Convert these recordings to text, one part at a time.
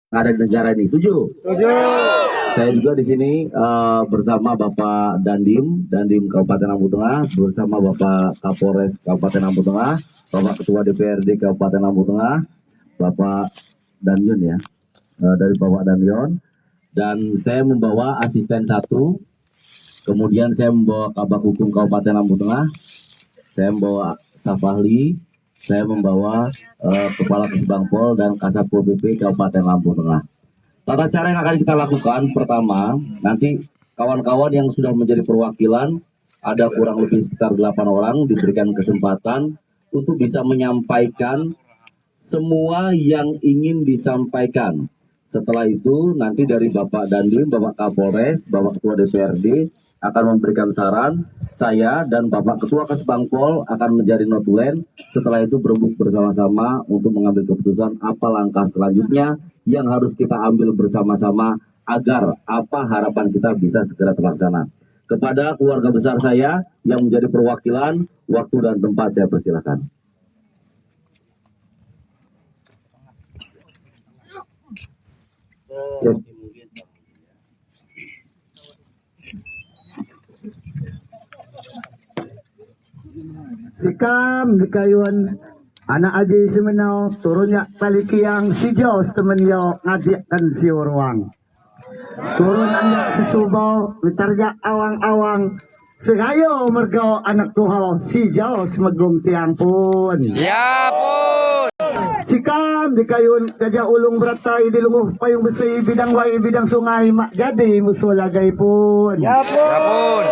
ada di negara ini. Setuju? Setuju. Saya juga di sini bersama Bapak Dandim Kabupaten Lampung Tengah, bersama Bapak Kapolres Kabupaten Lampung Tengah, Bapak Ketua DPRD Kabupaten Lampung Tengah, Bapak Danyon ya, dari Bapak Danyon, dan saya membawa asisten satu, kemudian saya membawa Kabak Hukum Kabupaten Lampung Tengah, saya membawa staf ahli, saya membawa Kepala Kesbangpol dan Kasatpol PP Kabupaten Lampung Tengah. Tata cara yang akan kita lakukan, pertama, nanti kawan-kawan yang sudah menjadi perwakilan, ada kurang lebih sekitar 8 orang, diberikan kesempatan untuk bisa menyampaikan semua yang ingin disampaikan. Setelah itu, nanti dari Bapak Dandim, Bapak Kapolres, Bapak Ketua DPRD akan memberikan saran. Saya dan Bapak Ketua Kesbangpol akan menjadi notulen. Setelah itu berembuk bersama-sama untuk mengambil keputusan apa langkah selanjutnya yang harus kita ambil bersama-sama agar apa harapan kita bisa segera terlaksana. Kepada keluarga besar saya yang menjadi perwakilan, waktu dan tempat saya persilakan. Sikam di kayuan anak aji semenau turunnya tali kiang si Jos temen yo ngadiakan si urwang turun anda sesubo mitarja awang-awang segayo mergo anak tuhaw si Jos megum tiang pun Ya pun. sikam di kayun gajah ulung beratai di lunguh payung besi bidang wai bidang sungai mak jadi musuh lagay pun Ya pun.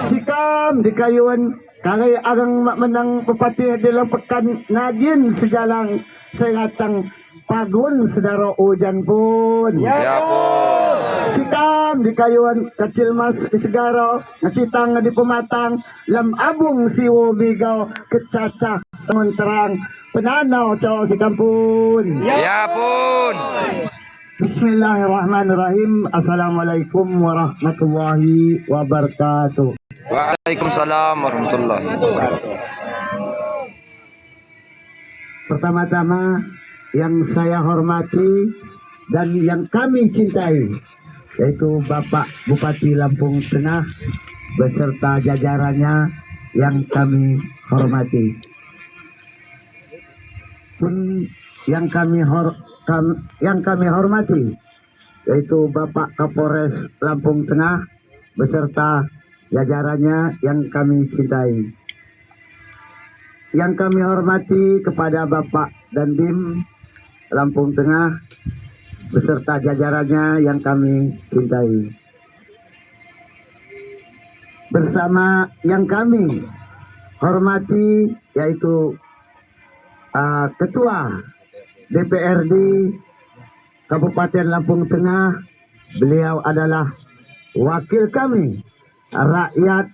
sikam di kayun kagay agang menang pepatih dalam pekan najin sejalang segatang pagun sedaro hujan pun Ya pun. sikam di kayuan kecil mas di segaro ngacitang di pematang lam abung siwo bigaw kecaca sementerang penanau caw sikam pun Ya pun. Bismillahirrahmanirrahim. Assalamualaikum warahmatullahi wabarakatuh. Waalaikumsalam warahmatullahi wabarakatuh. Pertama-tama yang saya hormati dan yang kami cintai yaitu Bapak Bupati Lampung Tengah beserta jajarannya yang kami hormati. Pun yang kami hormati yaitu Bapak Kapolres Lampung Tengah beserta jajarannya yang kami cintai. Yang kami hormati kepada Bapak Dandim Lampung Tengah beserta jajarannya yang kami cintai. Bersama yang kami hormati yaitu Ketua DPRD Kabupaten Lampung Tengah, beliau adalah wakil kami, rakyat,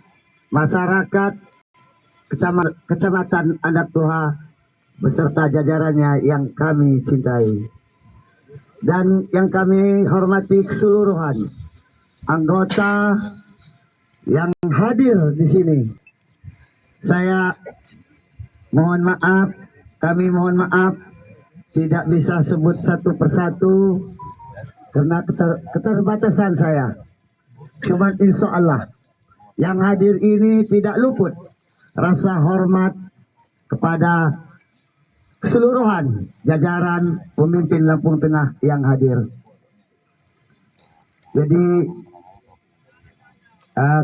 masyarakat, Kecamatan Anak Tuha, beserta jajarannya yang kami cintai. Dan yang kami hormati keseluruhan anggota yang hadir di sini. Saya mohon maaf, kami mohon maaf tidak bisa sebut satu persatu karena keterbatasan saya. Cuman insya Allah yang hadir ini tidak luput rasa hormat kepada keseluruhan jajaran pemimpin Lampung Tengah yang hadir. Jadi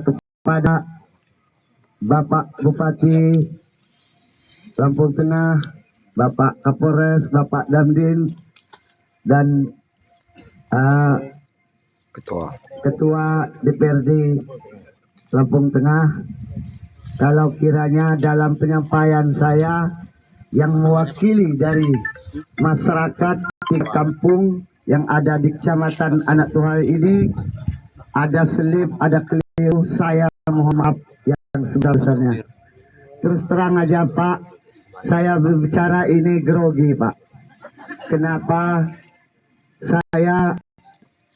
kepada Bapak Bupati Lampung Tengah, Bapak Kapolres, Bapak Dandim, dan Ketua DPRD Lampung Tengah, kalau kiranya dalam penyampaian saya yang mewakili dari masyarakat di kampung yang ada di Kecamatan Anak Tuha ini ada selip, ada keliru, saya mohon maaf yang sebesar-besarnya. Terus terang aja Pak, saya berbicara ini grogi Pak. Kenapa? Saya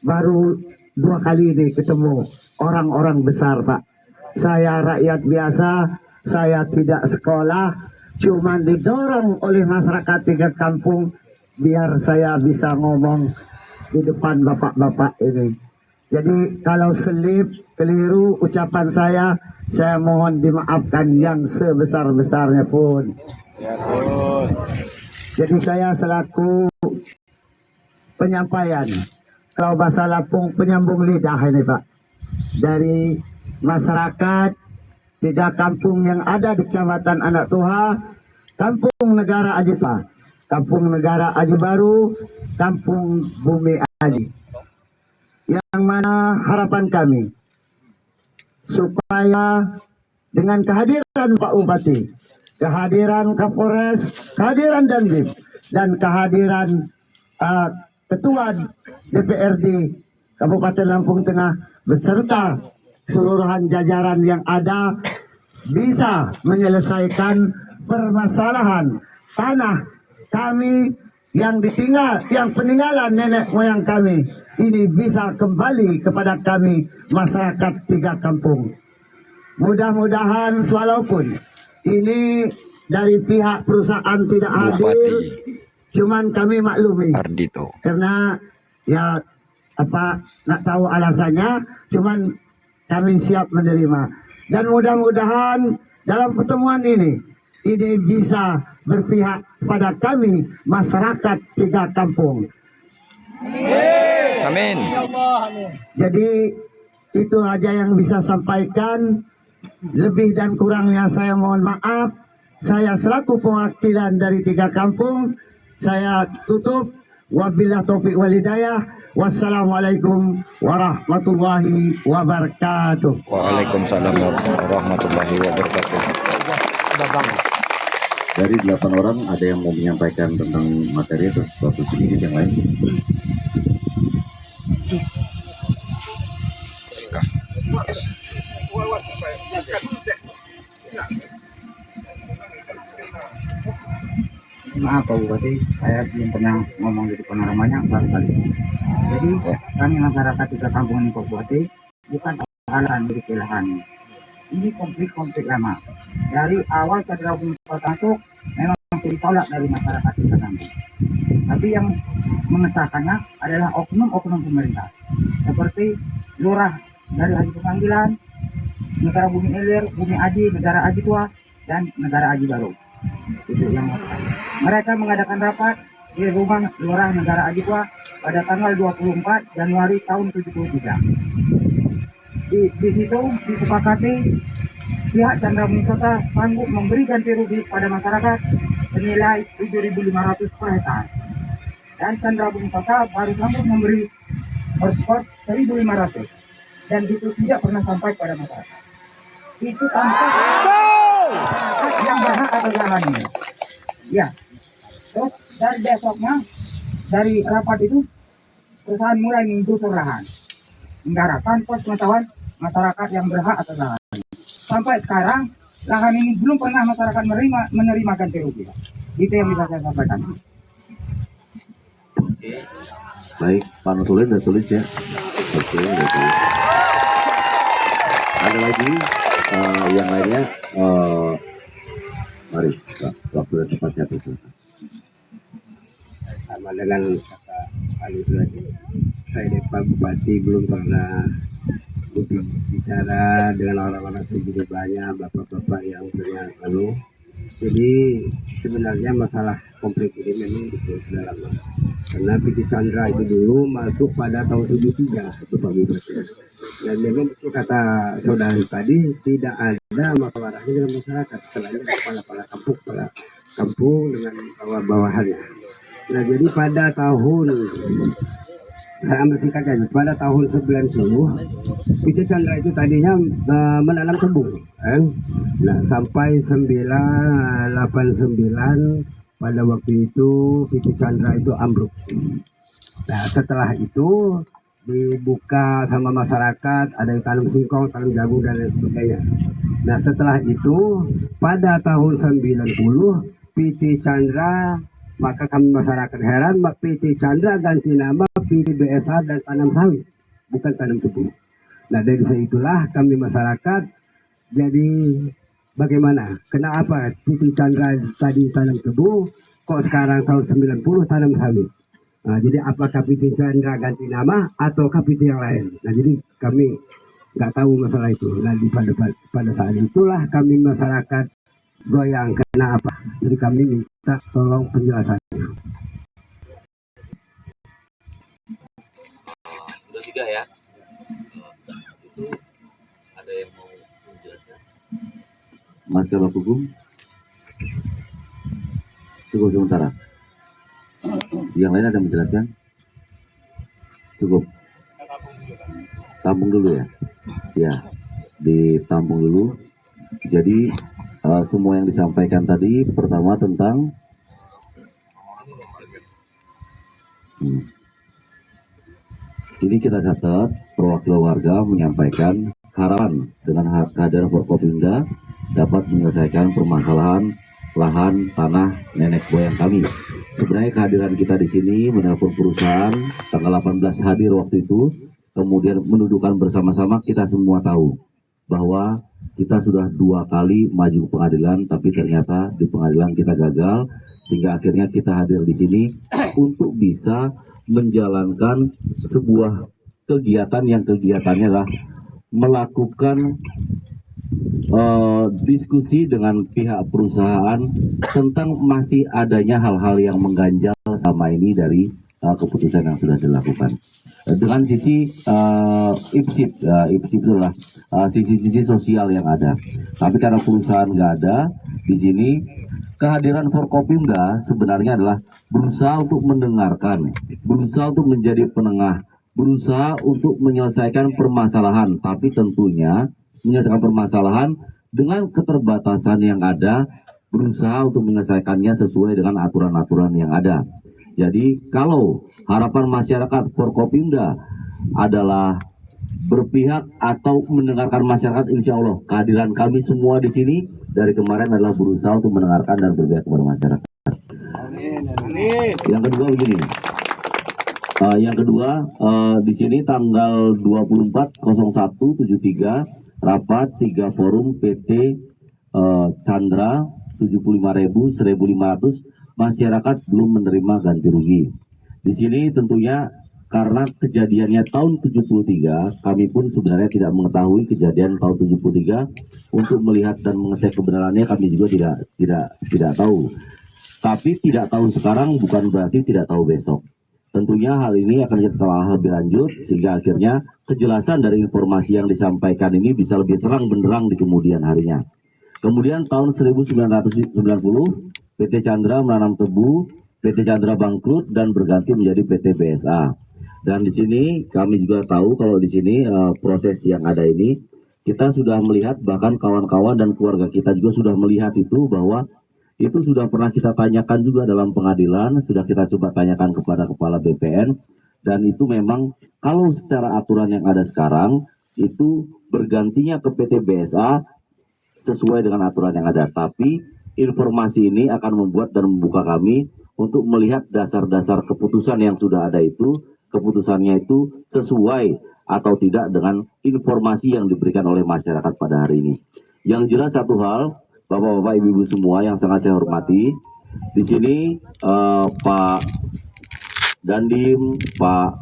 baru 2 kali ini ketemu orang-orang besar Pak. Saya rakyat biasa, saya tidak sekolah, cuman didorong oleh masyarakat 3 kampung biar saya bisa ngomong di depan bapak-bapak ini. Jadi kalau selip, keliru ucapan saya mohon dimaafkan yang sebesar-besarnya pun. Jadi saya selaku penyampaian, kalau bahasa Lampung penyambung lidah ini Pak, dari masyarakat 3 kampung yang ada di Kecamatan Anak Toha, Kampung Negara Aji Tua, Kampung Negara Aji Baru, Kampung Bumi Aji. Yang mana harapan kami supaya dengan kehadiran Pak Bupati, kehadiran Kapolres, kehadiran Dandim, dan kehadiran Ketua DPRD Kabupaten Lampung Tengah beserta keseluruhan jajaran yang ada bisa menyelesaikan permasalahan tanah kami yang ditinggal, yang peninggalan nenek moyang kami ini bisa kembali kepada kami masyarakat 3 kampung. Mudah-mudahan walaupun ini dari pihak perusahaan tidak hadir, cuman kami maklumi Ardito. karena ya apa nggak tahu alasannya, cuman kami siap menerima dan mudah-mudahan dalam pertemuan ini bisa berpihak pada kami masyarakat 3 kampung. Amin. Jadi itu aja yang bisa sampaikan. Lebih dan kurangnya saya mohon maaf. Saya selaku perwakilan dari 3 kampung, saya tutup. Wabillahi taufiq wal hidayah. Wassalamualaikum warahmatullahi wabarakatuh. Waalaikumsalam warahmatullahi wabarakatuh. Dari 8 orang ada yang mau menyampaikan tentang materi atau sesuatu sedikit yang lain? Maaf Pak Bupati, saya belum pernah ngomong di depan orang banyak baru kali. Jadi kami masyarakat 3 kampung ini Pak Bupati bukan alasan dari lahan. Ini konflik lama. Dari awal Chandra Bumi masuk memang ditolak dari masyarakat 3 kampung. Tapi yang mengesahkannya adalah oknum-oknum pemerintah. Seperti lurah dari Haji Pemanggilan, Negara Bumi Ilir, Bumi Aji, Negara Aji Tua, dan Negara Aji Baru. Itu yang mereka mengadakan rapat di rumah lurah Negara Aji Tua pada tanggal 24 Januari tahun 73. Di situ disepakati pihak Chandra Bumi Kota sanggup memberi ganti rugi pada masyarakat senilai 7.500 per hektar. Dan Chandra Bumi Kota baru sanggup memberi ekspor 1.500 dan itu tidak pernah sampai pada masyarakat. Itu tanpa yang berhak atas lahan ini. Ya, terus dari besoknya dari rapat itu perusahaan mulai menggusur lahan negara tanpa pengetahuan masyarakat yang berhak atas lahan. Sampai sekarang lahan ini belum pernah masyarakat menerima ganti rugi. Itu yang bisa saya sampaikan. Baik, Pak Nutulin udah tulis ya. Oke, udah tulis. Ada lagi yang lainnya? Mari, Pak, waktu dan tempatnya tutup. Sama dengan kata Alif tadi, saya dari Pak Bupati belum pernah bicara dengan orang-orang segini banyak, bapak-bapak yang punya Jadi sebenarnya masalah konflik ini memang betul sudah lama. Karena PT Chandra itu dulu masuk pada tahun 73 itu Pak Bupati. Dan memang betul kata saudara tadi tidak ada masalahnya dengan masyarakat selain kepala kampung dengan bawah-bawahannya. Nah jadi pada tahun saya ambil singkat aja, pada tahun 90 PT Chandra itu tadinya menanam tebu kan? Nah sampai 989 pada waktu itu PT Chandra itu ambruk. Nah setelah itu dibuka sama masyarakat, ada yang tanam singkong, tanam jagung dan lain sebagainya. Nah setelah itu pada tahun 90 PT Chandra, maka kami masyarakat heran, PT Chandra ganti nama PT BSA dan tanam sawit, bukan tanam tebu. Nah dari situlah kami masyarakat jadi bagaimana? Kenapa PT Chandra tadi tanam tebu, kok sekarang tahun 90 tanam sawit? Nah, jadi apa Kapiten Chandra ganti nama atau kapiten yang lain? Nah, jadi kami nggak tahu masalah itu. Nah, pada saat itulah kami masyarakat goyang kena apa. Jadi kami minta tolong penjelasannya. Udah 3 ya. Itu ada yang mau menjelaskan? Mas Kabak Hukum? Cukup sementara. Yang lain ada yang menjelaskan? Cukup. Tampung dulu ya. Ya, ditampung dulu. Jadi semua yang disampaikan tadi pertama tentang ini kita catat, perwakilan warga menyampaikan harapan dengan kehadiran Forkopimda dapat menyelesaikan permasalahan lahan tanah nenek moyang kami. Sebenarnya kehadiran kita di sini menelpon perusahaan tanggal 18 hadir waktu itu, kemudian mendudukan bersama-sama. Kita semua tahu bahwa kita sudah 2 kali maju ke pengadilan, tapi ternyata di pengadilan kita gagal, sehingga akhirnya kita hadir di sini untuk bisa menjalankan sebuah kegiatan yang kegiatannya adalah melakukan diskusi dengan pihak perusahaan tentang masih adanya hal-hal yang mengganjal sama ini dari keputusan yang sudah dilakukan. Dengan sisi IPSIP itulah sisi-sisi sosial yang ada. Tapi karena perusahaan nggak ada di sini, kehadiran Forkopimda sebenarnya adalah berusaha untuk mendengarkan, berusaha untuk menjadi penengah, berusaha untuk menyelesaikan permasalahan, tapi tentunya menyelesaikan permasalahan dengan keterbatasan yang ada, berusaha untuk menyelesaikannya sesuai dengan aturan-aturan yang ada. Jadi kalau harapan masyarakat Forkopimda adalah berpihak atau mendengarkan masyarakat, insya Allah kehadiran kami semua di sini dari kemarin adalah berusaha untuk mendengarkan dan berpihak kepada masyarakat. Yang kedua begini. Yang kedua, di sini tanggal 24/01/73 rapat 3 forum PT Chandra 75.000, 1.500 masyarakat belum menerima ganti rugi. Di sini tentunya karena kejadiannya tahun 73, kami pun sebenarnya tidak mengetahui kejadian tahun 73. Untuk melihat dan mengecek kebenarannya kami juga tidak tahu. Tapi tidak tahu sekarang bukan berarti tidak tahu besok. Tentunya hal ini akan kita telah lebih lanjut sehingga akhirnya kejelasan dari informasi yang disampaikan ini bisa lebih terang benderang di kemudian harinya. Kemudian tahun 1990 PT Chandra menanam tebu, PT Chandra bangkrut dan berganti menjadi PT BSA. Dan di sini kami juga tahu kalau di sini proses yang ada ini kita sudah melihat, bahkan kawan-kawan dan keluarga kita juga sudah melihat itu, bahwa itu sudah pernah kita tanyakan juga dalam pengadilan, sudah kita coba tanyakan kepada Kepala BPN, dan itu memang kalau secara aturan yang ada sekarang, itu bergantinya ke PT BSA sesuai dengan aturan yang ada. Tapi informasi ini akan membuat dan membuka kami untuk melihat dasar-dasar keputusan yang sudah ada itu, keputusannya itu sesuai atau tidak dengan informasi yang diberikan oleh masyarakat pada hari ini. Yang jelas satu hal, Bapak-bapak, ibu-ibu semua yang sangat saya hormati, di sini Pak Dandim, Pak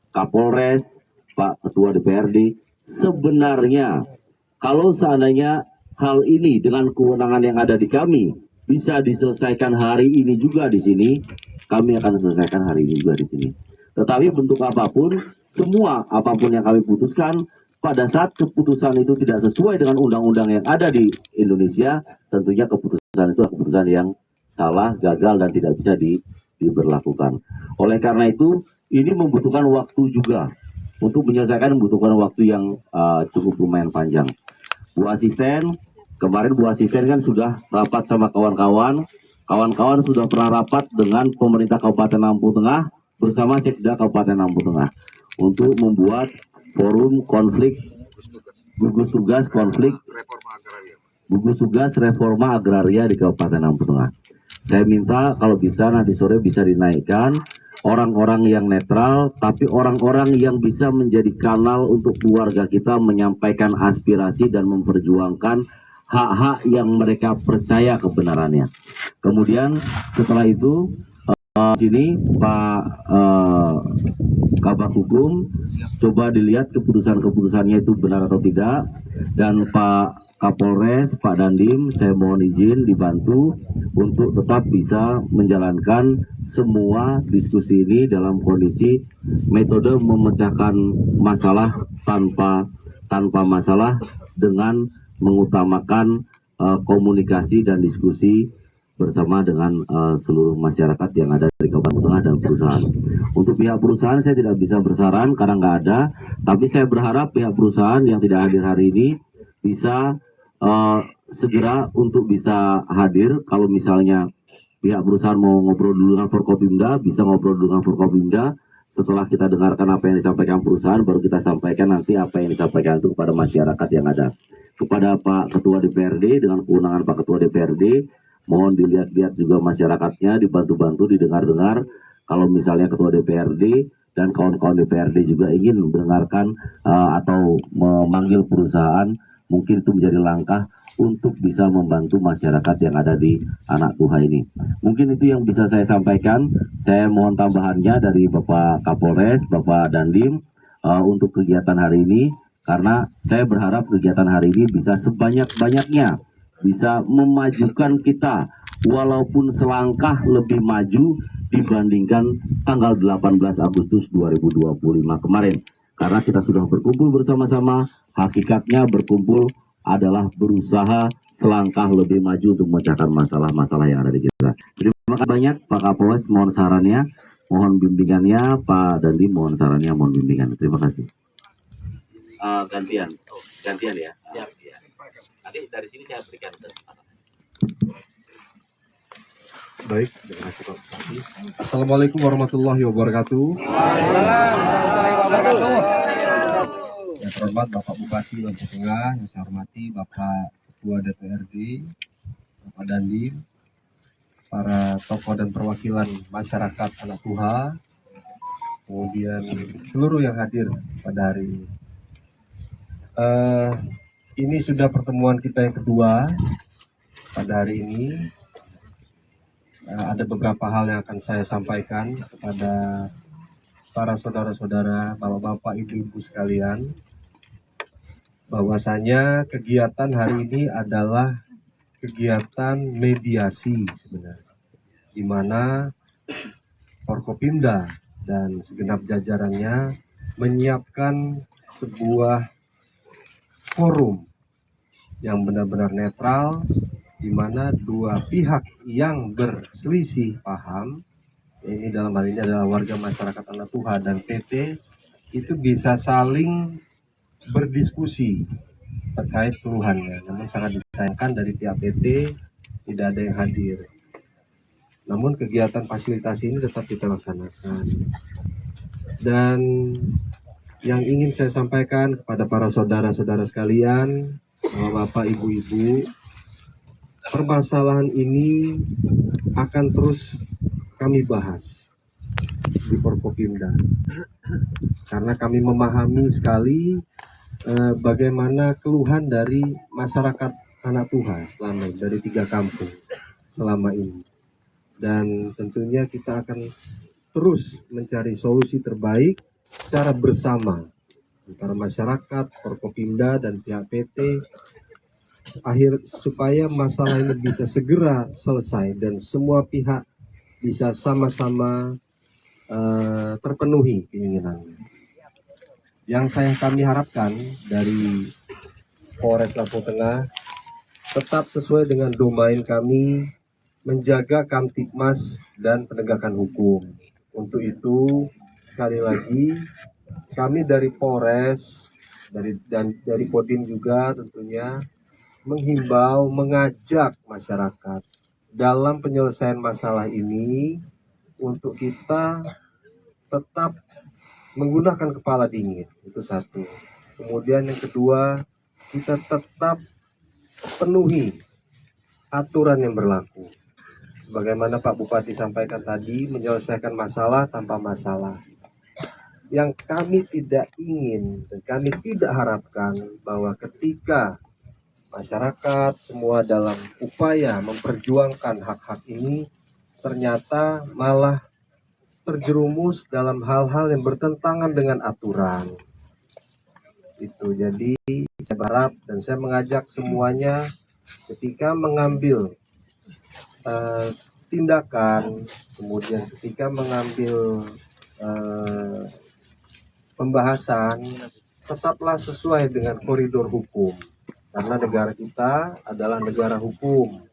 Kapolres, Pak Ketua DPRD, sebenarnya kalau seandainya hal ini dengan kewenangan yang ada di kami bisa diselesaikan hari ini juga di sini, kami akan selesaikan hari ini juga di sini. Tetapi bentuk apapun, semua apapun yang kami putuskan, pada saat keputusan itu tidak sesuai dengan undang-undang yang ada di Indonesia, tentunya keputusan itu adalah keputusan yang salah, gagal, dan tidak bisa diberlakukan. Oleh karena itu, ini membutuhkan waktu juga. Untuk menyelesaikan membutuhkan waktu yang cukup lumayan panjang. Bu Asisten, kemarin Bu Asisten kan sudah rapat sama kawan-kawan. Kawan-kawan sudah pernah rapat dengan pemerintah Kabupaten Lampung Tengah bersama Sekda Kabupaten Lampung Tengah untuk membuat forum konflik, gugus tugas konflik, gugus tugas reforma agraria di Kabupaten Lampung Tengah. Saya minta kalau bisa nanti sore bisa dinaikkan orang-orang yang netral, tapi orang-orang yang bisa menjadi kanal untuk keluarga kita menyampaikan aspirasi dan memperjuangkan hak-hak yang mereka percaya kebenarannya. Kemudian setelah itu Sini Pak Kabak Hukum coba dilihat keputusannya itu benar atau tidak, dan Pak Kapolres, Pak Dandim, saya mohon izin dibantu untuk tetap bisa menjalankan semua diskusi ini dalam kondisi metode memecahkan masalah tanpa masalah dengan mengutamakan komunikasi dan diskusi bersama dengan seluruh masyarakat yang ada di Kabupaten Tengah dan perusahaan. Untuk pihak perusahaan saya tidak bisa bersaran karena nggak ada, tapi saya berharap pihak perusahaan yang tidak hadir hari ini bisa segera untuk bisa hadir. Kalau misalnya pihak perusahaan mau ngobrol dulu dengan Forkopimda, bisa ngobrol dulu dengan Forkopimda. Setelah kita dengarkan apa yang disampaikan perusahaan, baru kita sampaikan nanti apa yang disampaikan itu kepada masyarakat yang ada. Kepada Pak Ketua DPRD, dengan kewenangan Pak Ketua DPRD, mohon dilihat-lihat juga masyarakatnya, dibantu-bantu, didengar-dengar. Kalau misalnya Ketua DPRD dan kawan-kawan DPRD juga ingin mendengarkan atau memanggil perusahaan, mungkin itu menjadi langkah untuk bisa membantu masyarakat yang ada di Anak Tuha ini. Mungkin itu yang bisa saya sampaikan. Saya mohon tambahannya dari Bapak Kapolres, Bapak Dandim untuk kegiatan hari ini, karena saya berharap kegiatan hari ini bisa sebanyak-banyaknya bisa memajukan kita walaupun selangkah lebih maju dibandingkan tanggal 18 Agustus 2025 kemarin. Karena kita sudah berkumpul bersama-sama, hakikatnya berkumpul adalah berusaha selangkah lebih maju untuk memecahkan masalah-masalah yang ada di kita. Terima kasih banyak Pak Kapolres, mohon sarannya, mohon bimbingannya, Pak Dandi mohon sarannya, mohon bimbingannya. Terima kasih. Gantian ya. Ya. Nanti dari sini saya berikan kesempatan. Baik, terima kasih Pak Bupati. Assalamualaikum warahmatullahi wabarakatuh. Yang terhormat Bapak Bupati Lombok Tengah, yang saya hormati Bapak Ketua DPRD, Bapak Dandim, para tokoh dan perwakilan masyarakat Anak Tuha, kemudian seluruh yang hadir pada hari ini. Ini sudah pertemuan kita yang kedua pada hari ini. Ada beberapa hal yang akan saya sampaikan kepada para saudara-saudara, bapak-bapak, ibu-ibu sekalian, bahwasanya kegiatan hari ini adalah kegiatan mediasi sebenarnya, di mana Forkopimda dan segenap jajarannya menyiapkan sebuah forum yang benar-benar netral, di mana dua pihak yang berselisih paham, ini dalam hal ini adalah warga masyarakat Anak Tuha dan PT, itu bisa saling berdiskusi terkait keluhannya. Namun sangat disayangkan dari pihak PT tidak ada yang hadir. Namun kegiatan fasilitasi ini tetap kita laksanakan. Dan yang ingin saya sampaikan kepada para saudara-saudara sekalian, bapak, ibu-ibu, permasalahan ini akan terus kami bahas di Forkopimda, karena kami memahami sekali bagaimana keluhan dari masyarakat Anak Tuha selama ini, dari 3 kampung selama ini, dan tentunya kita akan terus mencari solusi terbaik secara bersama antara masyarakat, Forkopimda dan pihak PT, supaya masalah ini bisa segera selesai dan semua pihak bisa sama-sama terpenuhi keinginannya. Yang kami harapkan dari Polres Lampung Tengah tetap sesuai dengan domain kami, menjaga Kamtibmas dan penegakan hukum. Untuk itu, sekali lagi, kami dari Polres, dari Kodim juga tentunya menghimbau, mengajak masyarakat dalam penyelesaian masalah ini untuk kita tetap menggunakan kepala dingin, itu satu. Kemudian yang kedua, kita tetap penuhi aturan yang berlaku. Sebagaimana Pak Bupati sampaikan tadi, menyelesaikan masalah tanpa masalah. Yang kami tidak ingin dan kami tidak harapkan bahwa ketika masyarakat semua dalam upaya memperjuangkan hak-hak ini, ternyata malah terjerumus dalam hal-hal yang bertentangan dengan aturan. Itu jadi saya berharap dan saya mengajak semuanya ketika mengambil tindakan, kemudian ketika mengambil pembahasan, tetaplah sesuai dengan koridor hukum. Karena negara kita adalah negara hukum.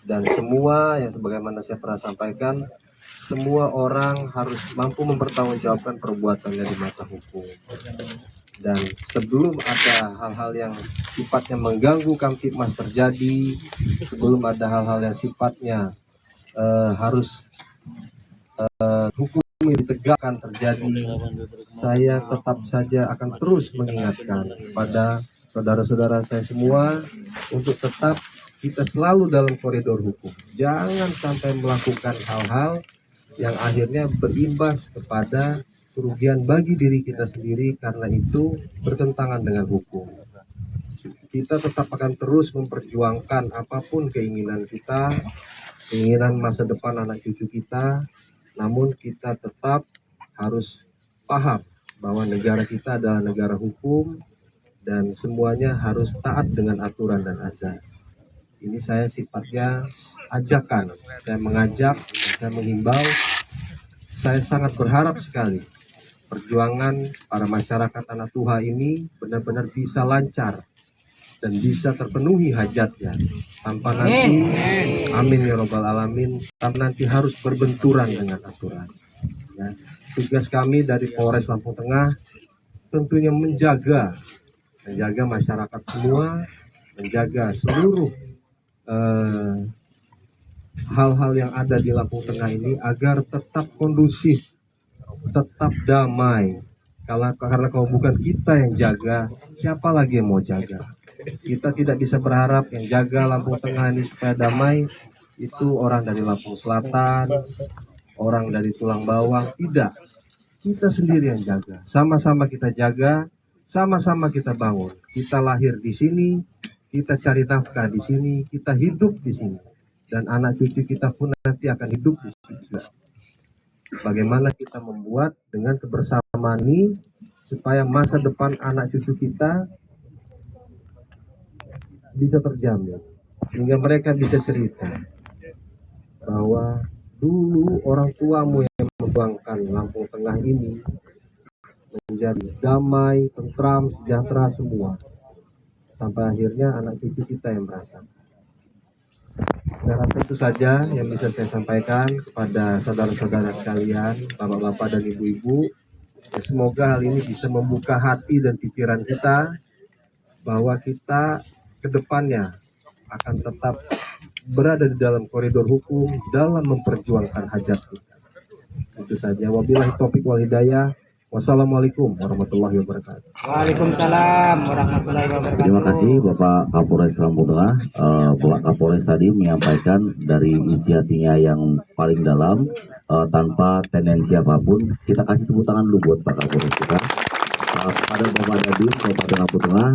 Dan semua yang sebagaimana saya pernah sampaikan, semua orang harus mampu mempertanggungjawabkan perbuatannya di mata hukum. Dan sebelum ada hal-hal yang sifatnya mengganggu Kamtibmas terjadi, sebelum ada hal-hal yang sifatnya harus hukum ditegakkan terjadi, saya tetap saja akan terus mengingatkan kepada saudara-saudara saya semua untuk tetap kita selalu dalam koridor hukum. Jangan sampai melakukan hal-hal yang akhirnya berimbas kepada kerugian bagi diri kita sendiri karena itu bertentangan dengan hukum. Kita tetap akan terus memperjuangkan apapun keinginan kita, keinginan masa depan anak cucu kita, namun kita tetap harus paham bahwa negara kita adalah negara hukum dan semuanya harus taat dengan aturan dan azas. Ini saya sifatnya ajakan, saya mengajak, saya menghimbau. Saya sangat berharap sekali perjuangan para masyarakat Anak Tuha ini benar-benar bisa lancar dan bisa terpenuhi hajatnya tanpa nanti, amin ya robbal alamin, tanpa nanti harus berbenturan dengan aturan. Ya, tugas kami dari Polres Lampung Tengah tentunya menjaga masyarakat semua, menjaga seluruh hal-hal yang ada di Lampung Tengah ini agar tetap kondusif, tetap damai. Karena kalau bukan kita yang jaga, siapa lagi yang mau jaga? Kita tidak bisa berharap yang jaga Lampung Tengah ini supaya damai itu orang dari Lampung Selatan, orang dari Tulang Bawang. Tidak, kita sendiri yang jaga. Sama-sama kita jaga, sama-sama kita bangun. Kita lahir di sini, kita cari nafkah di sini, kita hidup di sini, dan anak cucu kita pun nanti akan hidup di sini. Bagaimana kita membuat dengan kebersamaan ini supaya masa depan anak cucu kita bisa terjamin, sehingga mereka bisa cerita bahwa dulu orang tuamu yang membuangkan Lampung Tengah ini menjadi damai, tentram, sejahtera semua. Sampai akhirnya anak cucu kita yang merasa. Saya rasa itu saja yang bisa saya sampaikan kepada saudara-saudara sekalian, bapak-bapak dan ibu-ibu. Ya, semoga hal ini bisa membuka hati dan pikiran kita bahwa kita ke depannya akan tetap berada di dalam koridor hukum dalam memperjuangkan hajat kita. Itu saja. Wabillahi taufiq wal hidayah. Wassalamualaikum warahmatullahi wabarakatuh. Waalaikumsalam warahmatullahi wabarakatuh. Terima kasih Bapak Kapolres Lampung Tengah. Bapak Kapolres tadi menyampaikan dari isi hatinya yang paling dalam tanpa tendensi apapun. Kita kasih tepuk tangan dulu buat Pak Kapolres kita. Pada Bapak Dadim Kabupaten Lampung Tengah,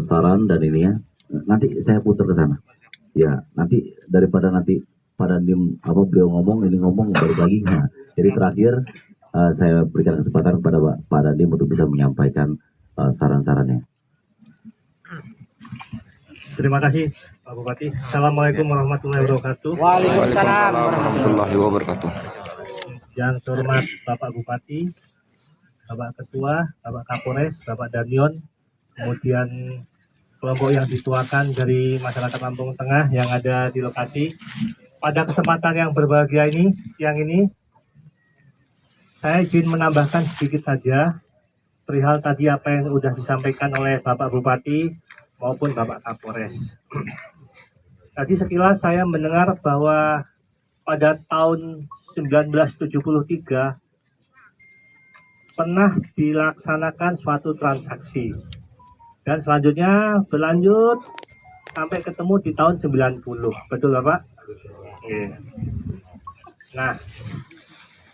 saran dan ini ya. Nanti saya putar ke sana. Ya, nanti daripada nanti Pak Dadim beliau ngomong ini ngomong balik lagi. Nah, jadi terakhir saya berikan kesempatan kepada Pak Dadim untuk bisa menyampaikan saran-sarannya. Terima kasih Pak Bupati. Assalamualaikum warahmatullahi wabarakatuh. Waalaikumsalam warahmatullahi wabarakatuh. Yang terhormat Bapak Bupati, Bapak Ketua, Bapak Kapolres, Bapak Damion, kemudian kelompok yang dituakan dari masyarakat Lampung Tengah yang ada di lokasi. Pada kesempatan yang berbahagia ini, siang ini, saya izin menambahkan sedikit saja perihal tadi apa yang sudah disampaikan oleh Bapak Bupati maupun Bapak Kapolres. Tadi sekilas saya mendengar bahwa pada tahun 1973 pernah dilaksanakan suatu transaksi dan selanjutnya berlanjut sampai ketemu di tahun 90. Betul Bapak? Oke. Nah,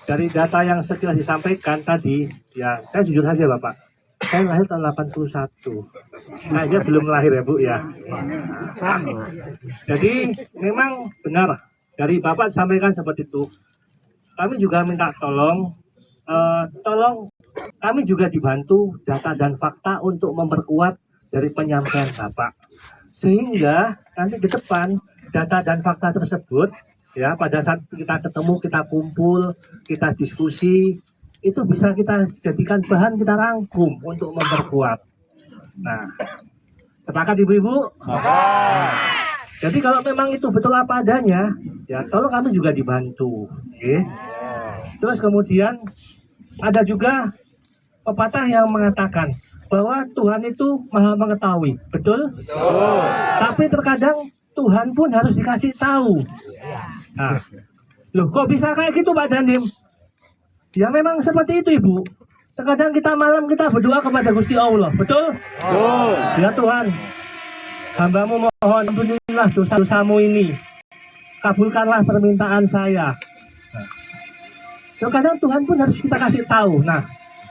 dari data yang sekilas disampaikan tadi, ya saya jujur saja Bapak, saya lahir tahun 81. Nah, dia belum lahir ya Bu ya. Jadi memang benar dari Bapak sampaikan seperti itu. Kami juga minta tolong kami juga dibantu data dan fakta untuk memperkuat dari penyampaian Bapak. Sehingga nanti ke depan data dan fakta tersebut ya pada saat kita ketemu, kita kumpul, kita diskusi, itu bisa kita jadikan bahan, kita rangkum untuk memperkuat. Nah, sepakat Ibu-ibu? Sepakat. Jadi kalau memang itu betul apa adanya, ya tolong kami juga dibantu. Okay? Terus kemudian ada juga pepatah yang mengatakan bahwa Tuhan itu maha mengetahui, betul? Betul. Tapi terkadang Tuhan pun harus dikasih tahu. Nah, loh kok bisa kayak gitu Pak Dandim? Ya memang seperti itu Ibu. Terkadang kita malam kita berdoa kepada Gusti Allah, betul? Betul. Ya Tuhan, hamba-Mu mohon ampunilah dosa-dosamu ini. Kabulkanlah permintaan saya. Nah, terkadang Tuhan pun harus kita kasih tahu. Nah,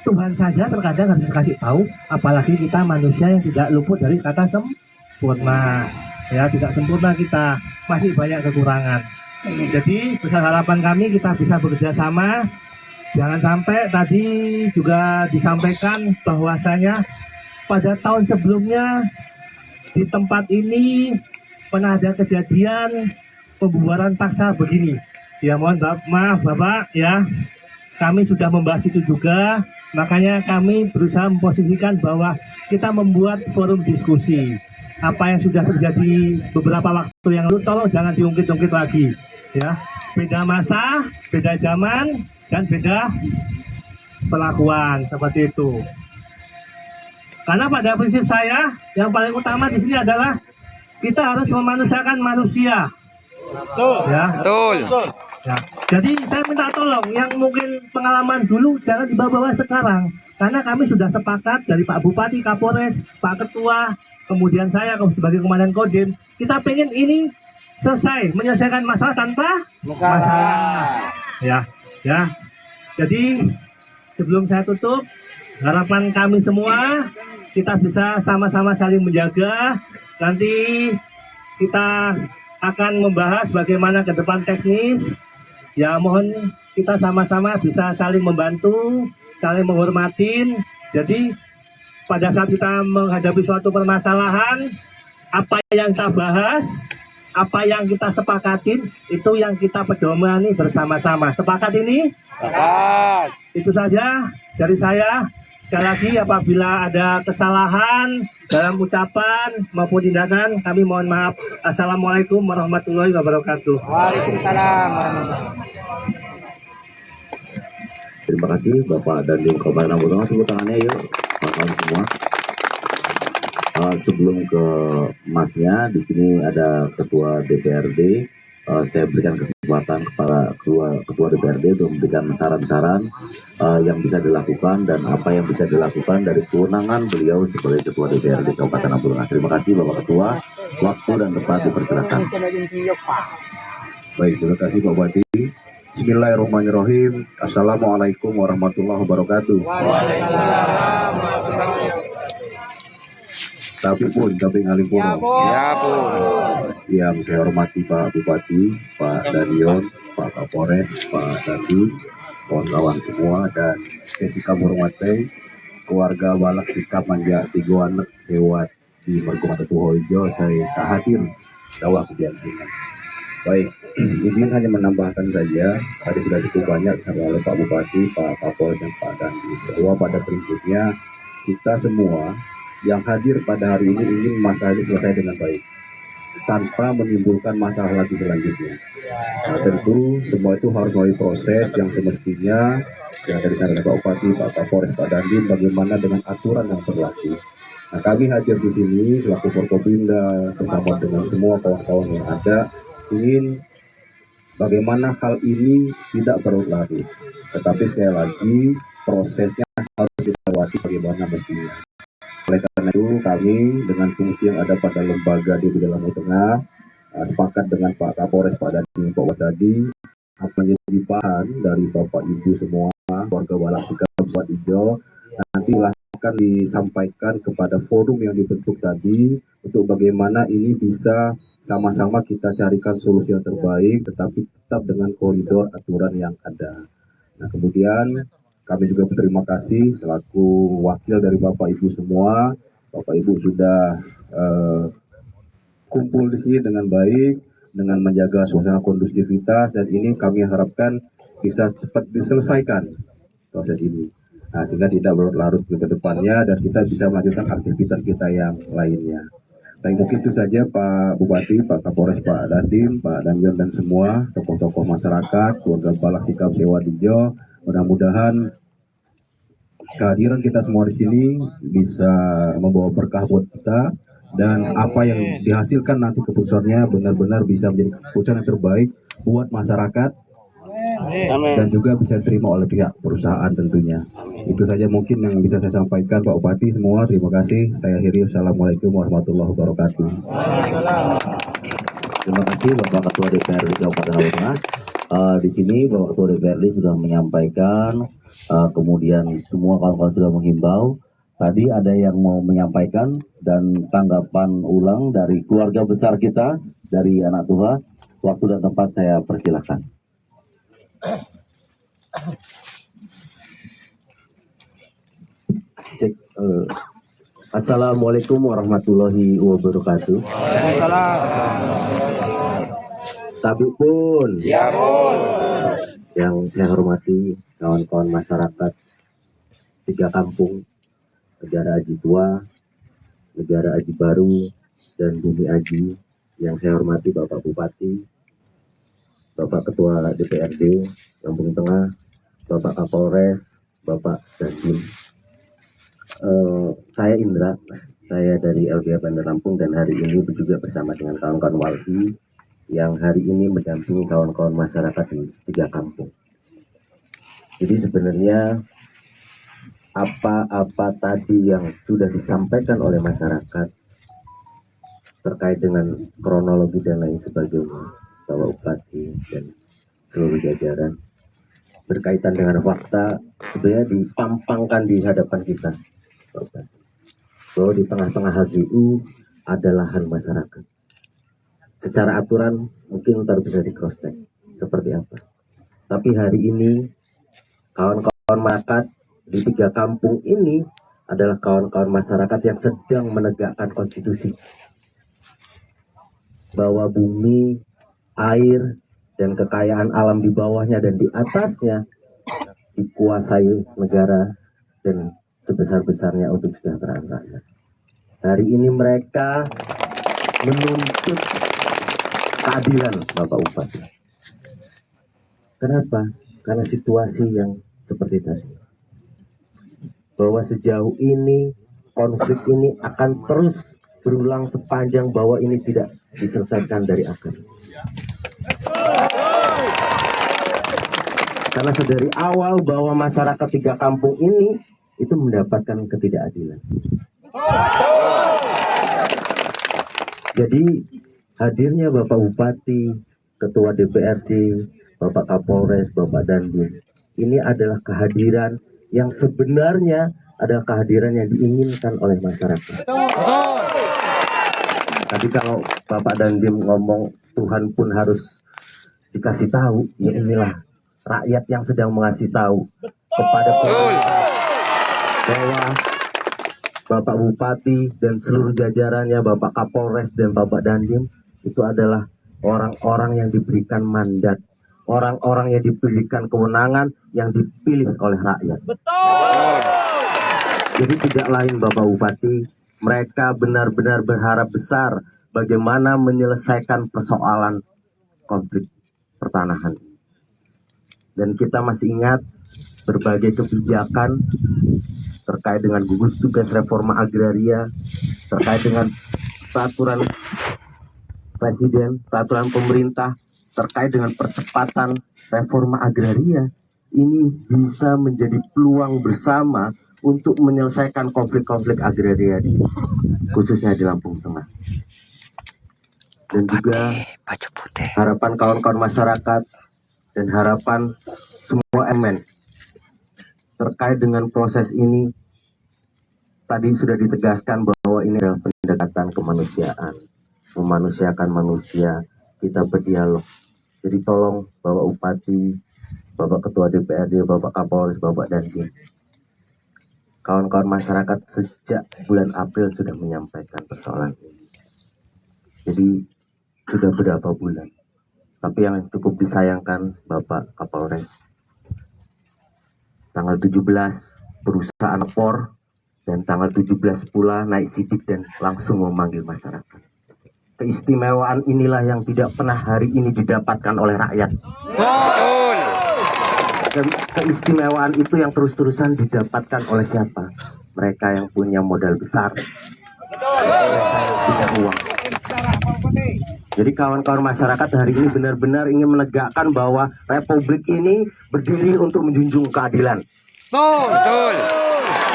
Tuhan saja terkadang harus kasih tahu, apalagi kita manusia yang tidak luput dari kata sempurna. Ya, tidak sempurna kita, masih banyak kekurangan. Jadi, besar harapan kami kita bisa bekerja sama. Jangan sampai tadi juga disampaikan bahwasanya pada tahun sebelumnya di tempat ini pernah ada kejadian pembubaran paksa begini. Ya mohon maaf Bapak ya, kami sudah membahas itu juga, makanya kami berusaha memposisikan bahwa kita membuat forum diskusi. Apa yang sudah terjadi beberapa waktu yang lalu, tolong jangan diungkit-ungkit lagi. Ya, beda masa, beda zaman, dan beda perlakuan seperti itu. Karena pada prinsip saya, yang paling utama di sini adalah kita harus memanusiakan manusia. Betul. Ya. Betul. Ya. Jadi saya minta tolong yang mungkin pengalaman dulu jangan dibawa-bawa sekarang. Karena kami sudah sepakat dari Pak Bupati, Kapolres, Pak Ketua, kemudian saya sebagai Komandan Kodim, kita pengen ini selesai, menyelesaikan masalah tanpa masalah. Ya. Ya. Jadi sebelum saya tutup, harapan kami semua kita bisa sama-sama saling menjaga. Nanti kita akan membahas bagaimana ke depan teknis. Ya mohon kita sama-sama bisa saling membantu, saling menghormatin. Jadi pada saat kita menghadapi suatu permasalahan, apa yang kita bahas, apa yang kita sepakatin, itu yang kita pedomani bersama-sama. Sepakat ini? Sepakat. Itu saja dari saya. Sekali lagi apabila ada kesalahan dalam ucapan maupun tindakan, kami mohon maaf. Assalamualaikum warahmatullahi wabarakatuh. Waalaikumsalam. Terima kasih Bapak Dandim Kabupaten Ampung Tengah. Tepuk tangannya yuk, kawan semua. Sebelum ke Masnya, di sini ada Ketua DPRD. Saya berikan kesempatan kepada Ketua DPRD untuk memberikan saran-saran yang bisa dilakukan dan apa yang bisa dilakukan dari kewenangan beliau sebagai Ketua DPRD Kabupaten Ampung Tengah. Terima kasih Bapak Ketua. Waktu dan tempat dipersilakan. Baik, terima kasih Pak Bupati. Bismillahirrahmanirrahim. Assalamualaikum warahmatullahi wabarakatuh. Tapi ngalimpun. Ya pun. Yang saya hormati Pak Bupati, Pak Danion, Pak Kapolres, Pak Dadi, kawan-kawan semua, dan Jessica Burmate, keluarga Balak Sikap Manja Tigo Anak Sewat di Mergumata Tuhoijo, saya tak hadir dakwah kebiasaan. Baik, izin hanya menambahkan saja, tadi sudah cukup banyak disampaikan oleh Pak Bupati, Pak Kapolres, dan Pak Dandi, bahwa pada prinsipnya kita semua yang hadir pada hari ini ingin masalah ini selesai dengan baik, tanpa menimbulkan masalah lagi selanjutnya. Nah, tentu semua itu harus melalui proses yang semestinya yang dari sana Pak Bupati, Pak Kapolres, Pak Dandim, bagaimana dengan aturan yang berlaku. Nah, kami hadir di sini selaku Forkopimda bersama dengan semua kawan-kawan yang ada ingin bagaimana hal ini tidak berulang lagi. Tetapi sekali lagi prosesnya harus dilewati bagaimana mestinya. Oleh karena itu kami dengan fungsi yang ada pada lembaga di dalam Tengah sepakat dengan Pak Kapolres, Pak Dadi, Pak Wadadi akan menjadi bahan dari Bapak Ibu semua warga Balak Sikap Hijau. Nanti akan disampaikan kepada forum yang dibentuk tadi untuk bagaimana ini bisa sama-sama kita carikan solusi yang terbaik, tetapi tetap dengan koridor aturan yang ada. Nah, kemudian kami juga berterima kasih selaku wakil dari Bapak Ibu semua. Bapak Ibu sudah kumpul di sini dengan baik, dengan menjaga suasana kondusivitas, dan ini kami harapkan bisa cepat diselesaikan proses ini. Nah, sehingga tidak berlarut ke depannya dan kita bisa melanjutkan aktivitas kita yang lainnya. Baik, mungkin itu saja Pak Bupati, Pak Kapolres, Pak Dandim, Pak Damyon, dan semua tokoh-tokoh masyarakat, keluarga Balak Sikap Sewadijo. Mudah-mudahan kehadiran kita semua di sini bisa membawa berkah buat kita, dan apa yang dihasilkan nanti keputusannya benar-benar bisa menjadi keputusan yang terbaik buat masyarakat dan juga bisa diterima oleh pihak perusahaan tentunya. Itu saja mungkin yang bisa saya sampaikan Pak Bupati semua. Terima kasih. Saya akhiri. Assalamualaikum warahmatullahi wabarakatuh. Terima kasih Bapak Ketua DPRD Kabupaten Lombok Tengah. Di sini Bapak Ketua DPRD sudah menyampaikan, kemudian semua kawan-kawan sudah menghimbau. Tadi ada yang mau menyampaikan dan tanggapan ulang dari keluarga besar kita, dari anak tua. Waktu dan tempat saya persilahkan. Cek. Assalamualaikum warahmatullahi wabarakatuh. Tapi pun, Ya pun. yang saya hormati kawan-kawan masyarakat tiga kampung, Negara Aji Tua, Negara Aji Baru, dan Bumi Aji. Yang saya hormati Bapak Bupati, Bapak Ketua DPRD Lampung Tengah, Bapak Kapolres, Bapak Dandim. Saya Indra, saya dari LBH Bandar Lampung, dan hari ini juga bersama dengan kawan-kawan Walhi yang hari ini mendampingi kawan-kawan masyarakat di tiga kampung. Jadi sebenarnya apa-apa tadi yang sudah disampaikan oleh masyarakat terkait dengan kronologi dan lain sebagainya, Bapak Bupati dan seluruh jajaran, berkaitan dengan fakta sebenarnya dipampangkan di hadapan kita, bahwa di tengah-tengah HGU ada lahan masyarakat. Secara aturan mungkin ntar bisa di cross check seperti apa. Tapi hari ini kawan-kawan masyarakat di tiga kampung ini adalah kawan-kawan masyarakat yang sedang menegakkan konstitusi, bahwa bumi, air, dan kekayaan alam di bawahnya dan di atasnya dikuasai negara dan sebesar-besarnya untuk kesejahteraan rakyat. Hari ini mereka menuntut keadilan, Bapak Bupati. Kenapa? Karena situasi yang seperti tadi, bahwa sejauh ini konflik ini akan terus berulang sepanjang bahwa ini tidak diselesaikan dari akar. Karena sedari awal bahwa masyarakat tiga kampung ini itu mendapatkan ketidakadilan. Jadi hadirnya Bapak Bupati, Ketua DPRD, Bapak Kapolres, Bapak Dandim, ini adalah kehadiran yang sebenarnya adalah kehadiran yang diinginkan oleh masyarakat. Tapi kalau Bapak Dandim ngomong Tuhan pun harus dikasih tahu, ya inilah rakyat yang sedang mengasih tahu kepada pemerintah bahwa Bapak Bupati dan seluruh jajarannya, Bapak Kapolres dan Bapak Dandim itu adalah orang-orang yang diberikan mandat, orang-orang yang diberikan kewenangan yang dipilih oleh rakyat. Betul. Jadi tidak lain Bapak Bupati, mereka benar-benar berharap besar bagaimana menyelesaikan persoalan konflik pertanahan. Dan kita masih ingat berbagai kebijakan terkait dengan gugus tugas reforma agraria, terkait dengan peraturan presiden, peraturan pemerintah, terkait dengan percepatan reforma agraria. Ini bisa menjadi peluang bersama untuk menyelesaikan konflik-konflik agraria khususnya di Lampung Tengah. Dan juga harapan kawan-kawan masyarakat dan harapan semua elemen terkait dengan proses ini tadi sudah ditegaskan bahwa ini adalah pendekatan kemanusiaan, memanusiakan manusia, kita berdialog. Jadi tolong Bapak Bupati, Bapak Ketua DPRD, Bapak Kapolres, Bapak Dandim, kawan-kawan masyarakat sejak bulan April sudah menyampaikan persoalan ini. Jadi sudah berapa bulan. Tapi yang cukup disayangkan Bapak Kapolres, tanggal 17 perusahaan lapor, dan tanggal 17 pula naik sidik dan langsung memanggil masyarakat. Keistimewaan inilah yang tidak pernah hari ini didapatkan oleh rakyat. Betul. Dan keistimewaan itu yang terus-terusan didapatkan oleh siapa? Mereka yang punya modal besar, mereka yang punya uang. Jadi kawan-kawan masyarakat hari ini benar-benar ingin menegakkan bahwa Republik ini berdiri untuk menjunjung keadilan, Betul.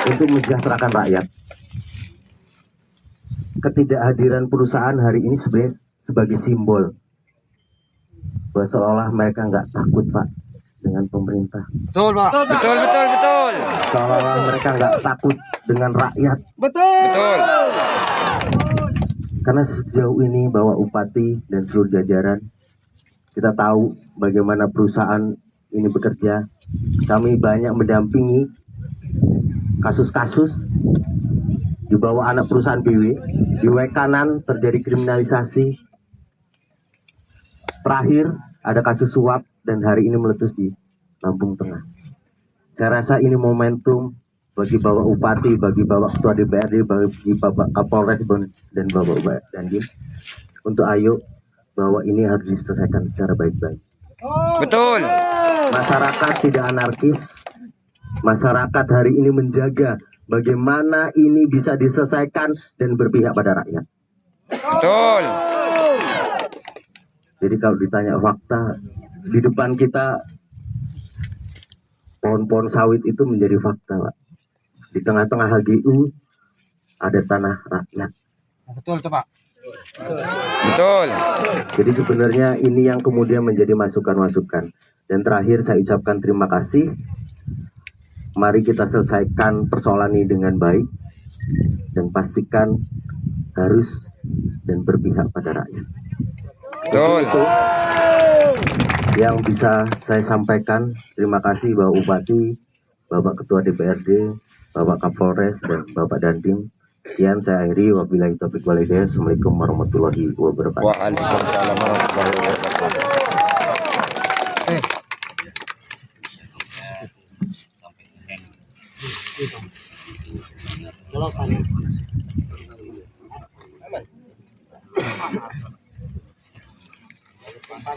untuk mensejahterakan rakyat. Ketidakhadiran perusahaan hari ini sebenarnya sebagai simbol bahwa seolah mereka nggak takut, Pak, dengan pemerintah. Betul, Pak. Betul, betul, betul. Seolah-olah mereka nggak takut dengan rakyat. Betul. Karena sejauh ini Bapak Bupati dan seluruh jajaran, kita tahu bagaimana perusahaan ini bekerja. Kami banyak mendampingi kasus-kasus di bawah anak perusahaan BW. Di Wekanan terjadi kriminalisasi. Terakhir ada kasus suap dan hari ini meletus di Lampung Tengah. Saya rasa ini momentum bagi Bapak Bupati, bagi Bapak Ketua DPRD, bagi Bapak Kapolres dan Bapak Dandim untuk ayo bahwa ini harus diselesaikan secara baik-baik. Betul. Masyarakat tidak anarkis. Masyarakat hari ini menjaga bagaimana ini bisa diselesaikan dan berpihak pada rakyat. Betul. Jadi kalau ditanya fakta, di depan kita pohon-pohon sawit itu menjadi fakta, Pak. Di tengah-tengah HGU ada tanah rakyat. Betul, Pak. Betul. Jadi sebenarnya ini yang kemudian menjadi masukan-masukan. Dan terakhir saya ucapkan terima kasih. Mari kita selesaikan persoalan ini dengan baik dan pastikan harus dan berpihak pada rakyat. Betul. Itu yang bisa saya sampaikan. Terima kasih Bapak Bupati, Bapak Ketua DPRD, Bapak Kapolres, dan Bapak Dandim. Sekian saya akhiri. Wabillahi taufiq wal hidayah. Assalamualaikum warahmatullahi wabarakatuh. Waalaikumsalam warahmatullahi wabarakatuh.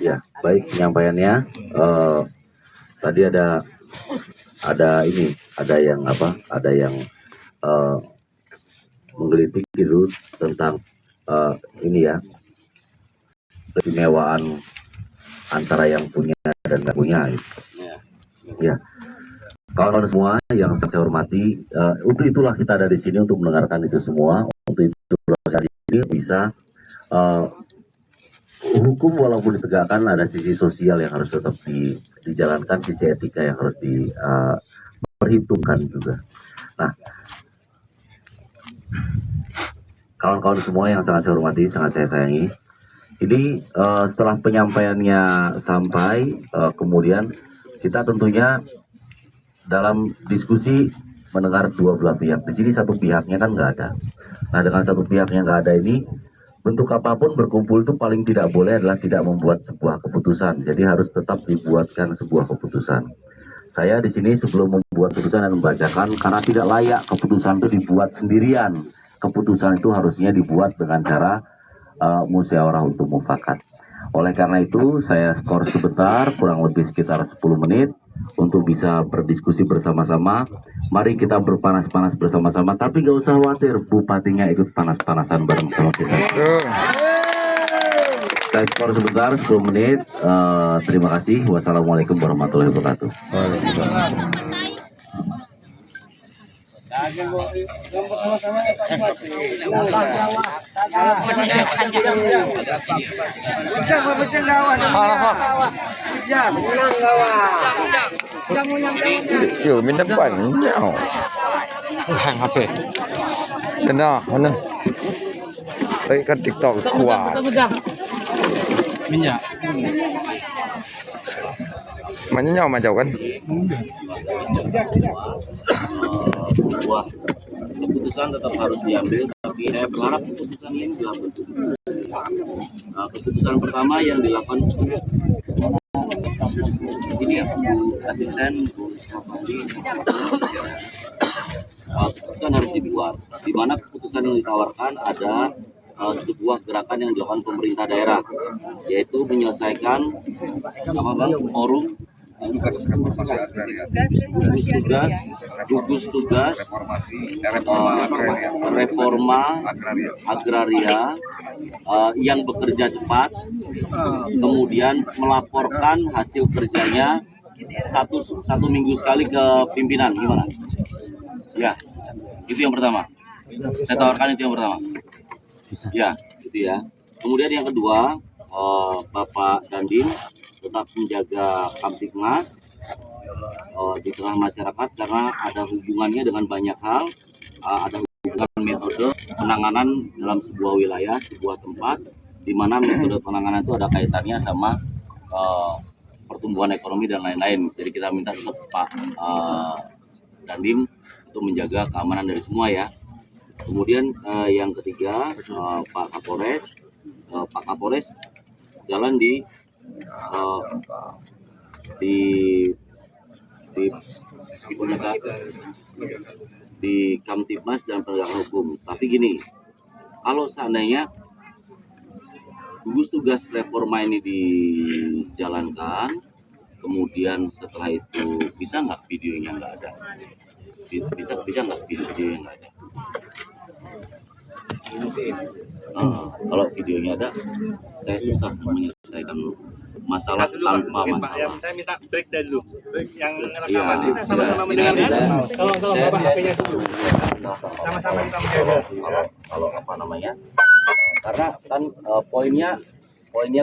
Ya, baik penyampaiannya. Tadi ada ini, ada yang apa? Ada yang menggelitik gitu tentang ini ya, keistimewaan antara yang punya dan nggak punya. Gitu. Ya, kawan-kawan semua yang saya hormati, untuk itulah kita ada di sini untuk mendengarkan itu semua. Untuk itulah hari ini bisa hukum walaupun ditegakkan ada sisi sosial yang harus tetap dijalankan, sisi etika yang harus diperhitungkan juga. Nah, kawan-kawan semua yang sangat saya hormati, sangat saya sayangi, ini setelah penyampaiannya sampai, kemudian kita tentunya dalam diskusi mendengar dua belah pihak. Di sini satu pihaknya kan nggak ada. Nah, dengan satu pihaknya nggak ada ini, bentuk apapun berkumpul itu paling tidak boleh adalah tidak membuat sebuah keputusan. Jadi harus tetap dibuatkan sebuah keputusan. Saya di sini sebelum membuat keputusan dan membacakan, karena tidak layak keputusan itu dibuat sendirian. Keputusan itu harusnya dibuat dengan cara musyawarah untuk mufakat. Oleh karena itu saya skor sebentar, kurang lebih sekitar 10 menit untuk bisa berdiskusi bersama-sama. Mari kita berpanas-panas bersama-sama, tapi gak usah khawatir, bupatinya ikut panas-panasan bareng sama kita. Saya skor sebentar, 10 menit. Terima kasih. Wassalamualaikum warahmatullahi wabarakatuh. Yo, minta banyak. Hang HP. Kena mana? Baik kan TikTok kuat. Minyak. Mana macam kan? Wah, keputusan tetap harus diambil, tapi saya berharap keputusan ini dilakukan. Keputusan pertama yang dilakukan ini ya, asisten keputusan harus dibuat. Di mana keputusan yang ditawarkan ada sebuah gerakan yang dilakukan pemerintah daerah, yaitu menyelesaikan forum gugus tugas reforma agraria yang bekerja cepat, kemudian melaporkan hasil kerjanya satu minggu sekali ke pimpinan. Gimana? Ya, itu yang pertama. Saya tawarkan itu yang pertama. Ya, itu ya. Kemudian yang kedua, Bapak Dandim tetap menjaga Kamtibmas di tengah masyarakat karena ada hubungannya dengan banyak hal, ada hubungan metode penanganan dalam sebuah wilayah, sebuah tempat, di mana metode penanganan itu ada kaitannya sama pertumbuhan ekonomi dan lain-lain. Jadi kita minta tetap Pak Dandim untuk menjaga keamanan dari semua ya. Kemudian yang ketiga, Pak Kapolres jalan di Kamtibmas dan penegakan hukum. Tapi gini, kalau seandainya gugus tugas reforma ini dijalankan, kemudian setelah itu bisa nggak videonya nggak ada? Bisa nggak videonya nggak ada? Kalau videonya ada, saya susah menyelesaikan masalah tanpa masalah. Saya minta break dulu. Yang Iya, sama-sama mendengarkan. Tolong bawa HP-nya dulu. Sama-sama kita menjaga. Kalau apa namanya? Karena kan poinnya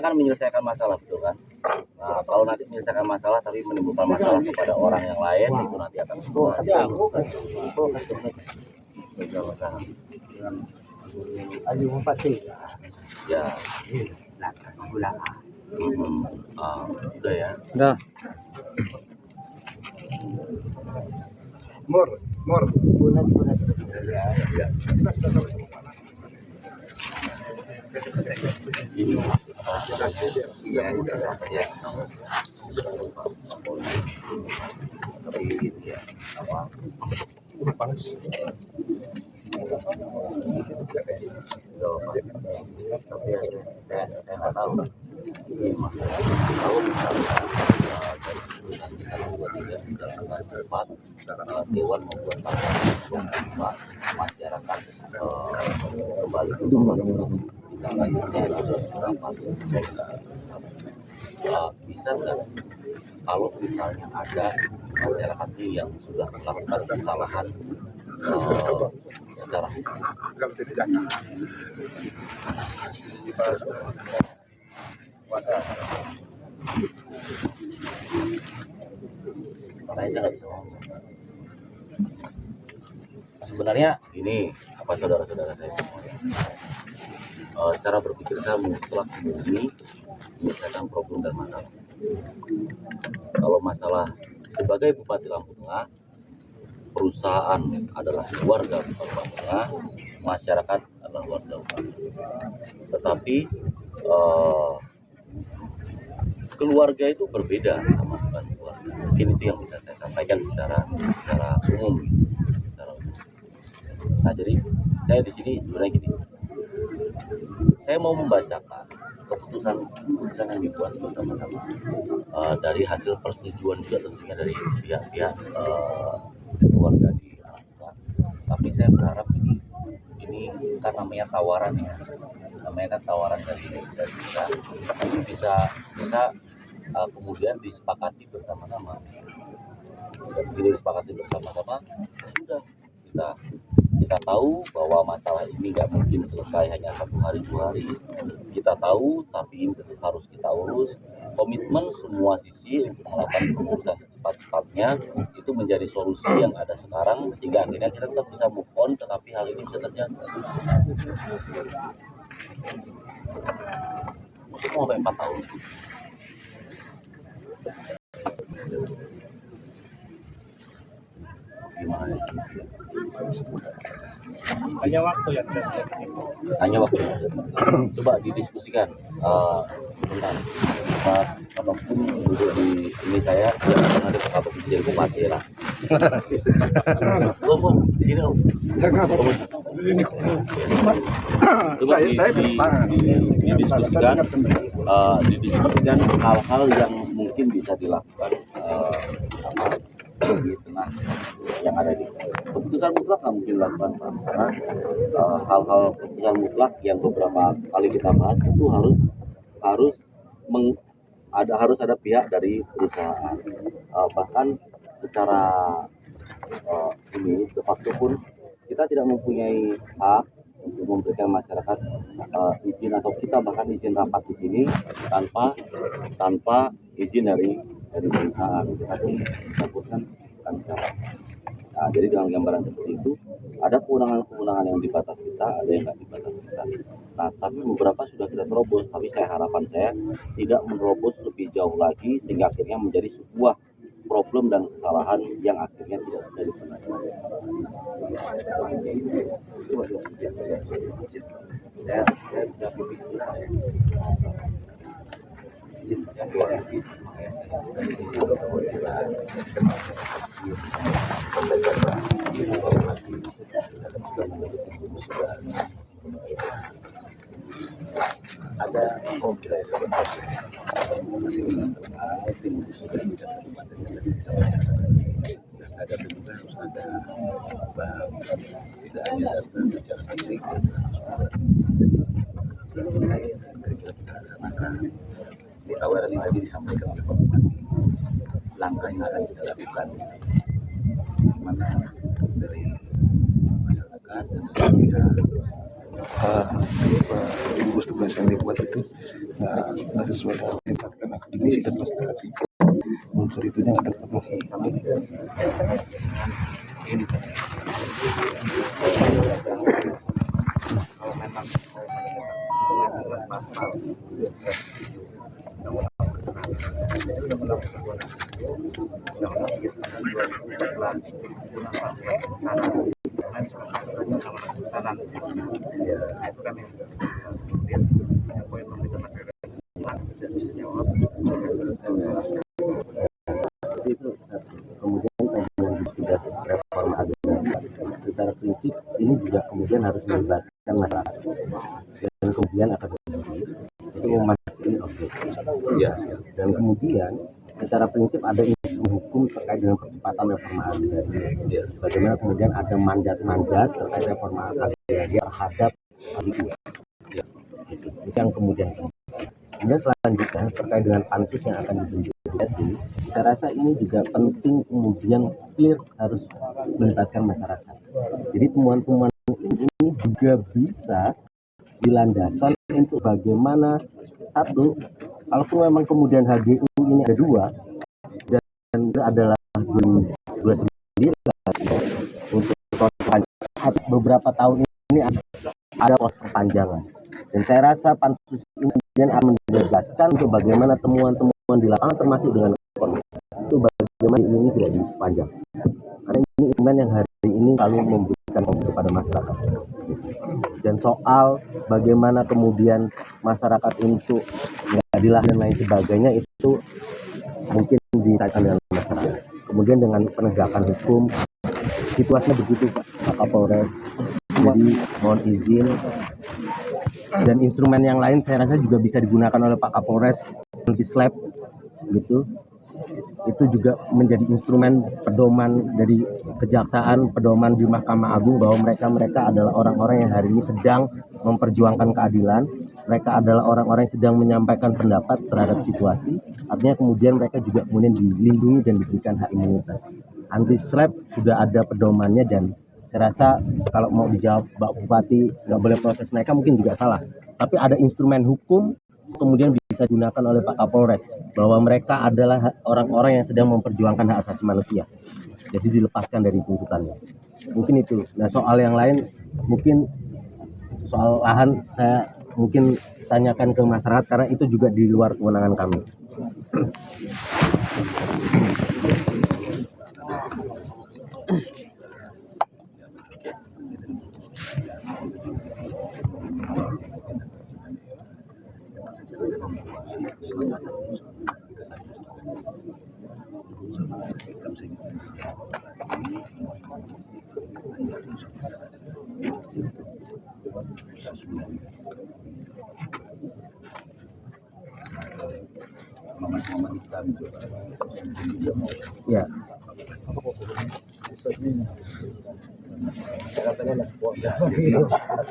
kan menyelesaikan masalah, betul kan? Nah, kalau nanti menyelesaikan masalah tapi menimbulkan masalah kepada orang yang lain, itu nanti akan semua. Ayo Bupati. Ya. Udah ya. Dah. Mur. Dewan membuat masyarakat kembali bisa nggak kalau misalnya ada masyarakat yang sudah melakukan kesalahan secara hukum. Makanya saya nggak bisa ngomong. Sebenarnya ini apa saudara-saudara saya semuanya, cara berpikir saya mutlak murni menyelesaikan problem dan masalah. Kalau masalah sebagai Bupati Lampung Tengah, perusahaan adalah keluarga Bupati Lampung Tengah, masyarakat adalah warga Bupati. Tetapi keluarga itu berbeda sama bukan keluarga. Mungkin itu yang bisa saya sampaikan secara umum. Nah, jadi saya di sini sebenarnya gini, saya mau membacakan keputusan yang dibuat bersama-sama dari hasil persetujuan juga tentunya dari pihak-pihak keluarga di Alabama. Tapi saya berharap ini kan namanya tawaran ya, namanya kan tawaran dari kita. Ini bisa kemudian disepakati bersama-sama. Bila disepakati bersama-sama, sudah kita tahu bahwa masalah ini nggak mungkin selesai hanya 1 hari 2 hari. Kita tahu, tapi ini tetap harus kita urus. Komitmen semua sisi untuk melakukan pengurusan secepat-cepatnya itu menjadi solusi yang ada sekarang, sehingga akhirnya kita tetap bisa move on, tetapi hal ini bisa terjadi. Maksudnya mau sampai 4 tahun. Gimana? Hanya waktu ya. Hanya waktu. Coba didiskusikan tentang apapun duduk di ini saya yang pernah di Kapal Kecil Bupati lah. Om, di sini om. Coba didiskusikan hal-hal yang mungkin bisa dilakukan di tengah yang ada di keputusan mutlak nggak mungkin dilakukan Pak, karena hal-hal keputusan mutlak yang beberapa kali kita bahas itu harus ada pihak dari perusahaan, bahkan secara ini de facto pun kita tidak mempunyai hak untuk memberikan masyarakat izin, atau kita bahkan izin rapat di sini tanpa izin dari perusahaan. Kita pun lakukan kan. Nah, jadi dengan gambaran seperti itu, ada kewenangan-kewenangan yang dibatas kita, ada yang nggak dibatas kita. Nah, tapi beberapa sudah kita terobos, tapi harapan saya tidak menerobos lebih jauh lagi, sehingga akhirnya menjadi sebuah problem dan kesalahan yang akhirnya tidak bisa dipengaruhi. Saya bisa berbicara. Ada kompleks sebenarnya ada juga harus ada tidak hanya secara fisik segera kita laksanakan. Di awal tadi disampaikan oleh Pak Bupati, langkah yang akan kita lakukan mana dari masyarakat dan gugus tugas yang dibuat itu harus sudah ditetapkan akademisi dan prestasi. Unsur itu yang akan terpenuhi. Kalau memang kemudian reforma agraria secara prinsip ini juga kemudian harus melibatkan masyarakat dan kemudian akademisi itu memastikan objektif ya. Dan kemudian secara prinsip ada instrumen hukum terkait dengan percepatan reforma agraria. Bagaimana kemudian ada mandat-mandat terkait reforma agraria terhadap itu yang kemudian selanjutnya terkait dengan pansus yang akan dibentuk. Jadi saya rasa ini juga penting kemudian clear harus melibatkan masyarakat. Jadi temuan-temuan ini juga bisa dilandaskan untuk bagaimana satu, kalaupun memang kemudian HGU ini ada dua dan itu adalah 2029 untuk beberapa tahun ini ada proses perpanjangan. Dan saya rasa pansus ini kemudian akan menjelaskan untuk bagaimana temuan-temuan di lapangan termasuk dengan konflik itu bagaimana ini tidak dipanjang. Karena ini instrumen yang hari ini selalu memberikan konflik kepada masyarakat. Dan soal bagaimana kemudian masyarakat untuk keadilan dan lain sebagainya itu mungkin dikaitkan dengan masyarakat. Kemudian dengan penegakan hukum, situasinya begitu Pak Kapolres. Jadi mohon izin, dan instrumen yang lain saya rasa juga bisa digunakan oleh Pak Kapolres anti slap gitu. Itu juga menjadi instrumen pedoman dari kejaksaan, pedoman di Mahkamah Agung bahwa mereka adalah orang-orang yang hari ini sedang memperjuangkan keadilan. Mereka adalah orang-orang yang sedang menyampaikan pendapat terhadap situasi. Artinya kemudian mereka juga kemudian dilindungi dan diberikan hak imunitas. Anti slap sudah ada pedomannya, dan saya rasa kalau mau dijawab Pak Bupati nggak boleh proses mereka mungkin juga salah. Tapi ada instrumen hukum kemudian bisa bisa digunakan oleh Pak Kapolres bahwa mereka adalah orang-orang yang sedang memperjuangkan hak asasi manusia. Jadi dilepaskan dari tuntutannya. Mungkin itu. Nah, soal yang lain mungkin soal lahan saya mungkin tanyakan ke masyarakat karena itu juga di luar kewenangan kami. Ya.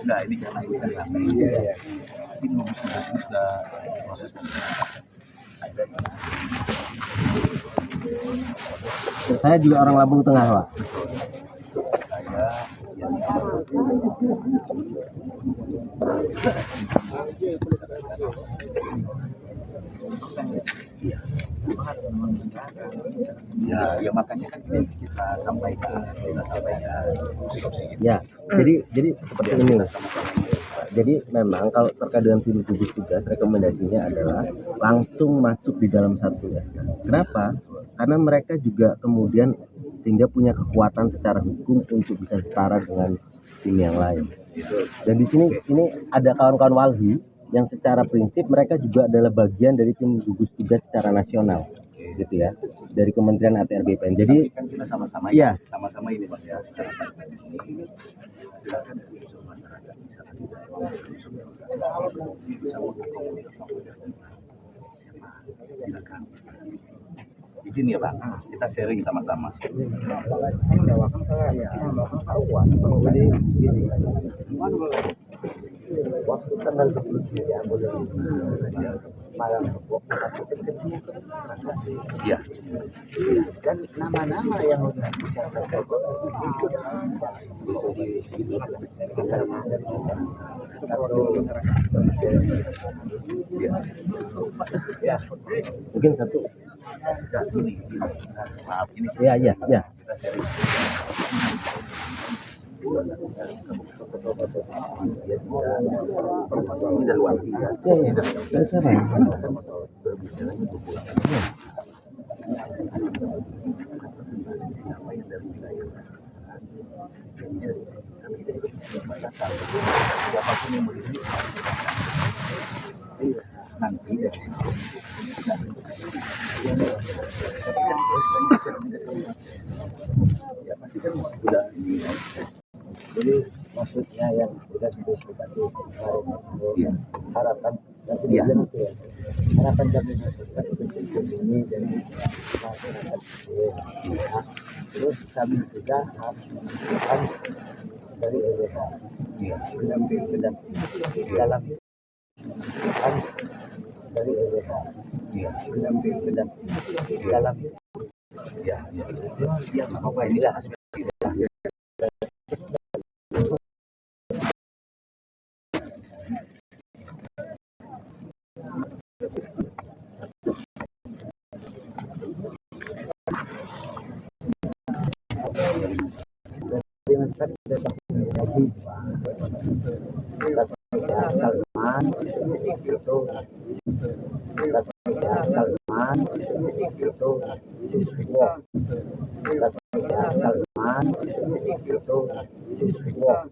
Nah, ini karena ini kan lama ini. Ini sudah proses Saya juga orang Lampung Tengah, Pak. ya makanya kan ini kita sampaikan Ya, jadi seperti ini. Jadi memang kalau terkait dengan tim gugus tugas, rekomendasinya adalah langsung masuk di dalam satu SK. Kenapa? Karena mereka juga kemudian sehingga punya kekuatan secara hukum untuk bisa setara dengan tim yang lain. Dan di sini ini ada kawan-kawan walhi yang secara prinsip mereka juga adalah bagian dari tim gugus tugas secara nasional, gitu ya, dari Kementerian ATR BPN. Jadi kan kita sama-sama iya, sama-sama ini Mas ya. Silakan unsur masyarakat misalkan silakan. Izin ya Pak, kita sharing sama-sama. waktu tanggal 23 bulan malam Iya. dan nama-nama yang sudah dicatatkan itu ya mungkin satu Maaf ini ya kita sharing. Ini dari luar. Siapapun yang berdiri nanti dari situ ya pasti kan sudah ini. jadi maksudnya yang sudah disepakati kemarin harapan dan Iya. itu ya harapan kami masyarakat untuk ini dari masyarakat terus kami juga harus menentukan dari LBH pendamping dalam kan dari LBH pendamping dalam Ya apa ini lah dengan kan lagi Salman itu itu semua